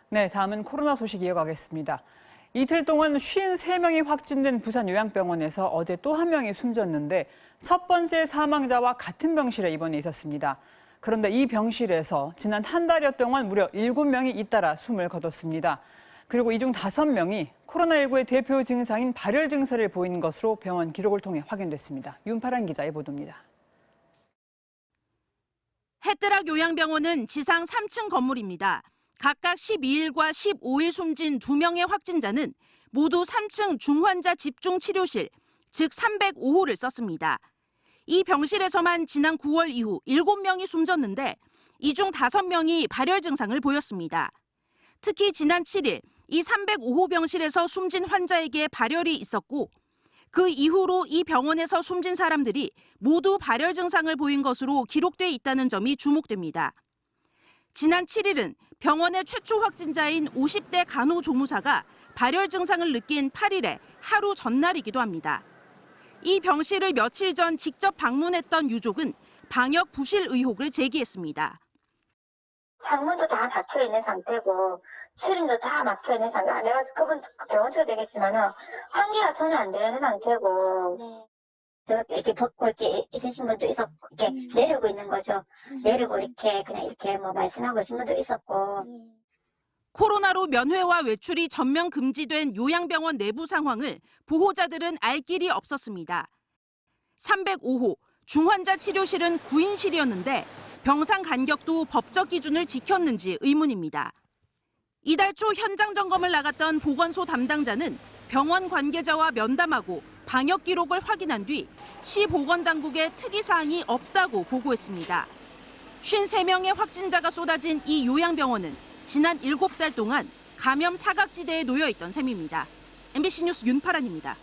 네, 다음은 코로나 소식 이어가겠습니다. 이틀 동안 53명이 확진된 부산 요양병원에서 어제 또 한 명이 숨졌는데 첫 번째 사망자와 같은 병실에 입원해 있었습니다. 그런데 이 병실에서 지난 한 달여 동안 무려 7명이 잇따라 숨을 거뒀습니다. 그리고 이 중 5명이 코로나19의 대표 증상인 발열 증세를 보이는 것으로 병원 기록을 통해 확인됐습니다. 윤파란 기자의 보도입니다. 해뜨락 요양병원은 지상 3층 건물입니다. 각각 12일과 15일 숨진 2명의 확진자는 모두 3층 중환자 집중치료실, 즉 305호를 썼습니다. 이 병실에서만 지난 9월 이후 7명이 숨졌는데 이 중 5명이 발열 증상을 보였습니다. 특히 지난 7일 이 305호 병실에서 숨진 환자에게 발열이 있었고 그 이후로 이 병원에서 숨진 사람들이 모두 발열 증상을 보인 것으로 기록돼 있다는 점이 주목됩니다. 지난 7일은 병원의 최초 확진자인 50대 간호조무사가 발열 증상을 느낀 8일에 하루 전날이기도 합니다. 이 병실을 며칠 전 직접 방문했던 유족은 방역 부실 의혹을 제기했습니다. 창문도 다 막혀 있는 상태고 출입도 다 막혀 있는 상태. 내가 그분 병원 쳐도 되겠지만은 환기가 전혀 안 되는 상태고. 저 이렇게 벗고 이렇게 있으신 분도 있었고 이렇게 내리고 있는 거죠. 내리고 이렇게 그냥 이렇게 뭐 말씀하고 계신 분도 있었고. 코로나로 면회와 외출이 전면 금지된 요양병원 내부 상황을 보호자들은 알 길이 없었습니다. 305호 중환자 치료실은 9인실이었는데 병상 간격도 법적 기준을 지켰는지 의문입니다. 이달 초 현장 점검을 나갔던 보건소 담당자는 병원 관계자와 면담하고 방역 기록을 확인한 뒤 시 보건당국에 특이사항이 없다고 보고했습니다. 53명의 확진자가 쏟아진 이 요양병원은 지난 7달 동안 감염 사각지대에 놓여 있던 셈입니다. MBC 뉴스 윤파란입니다.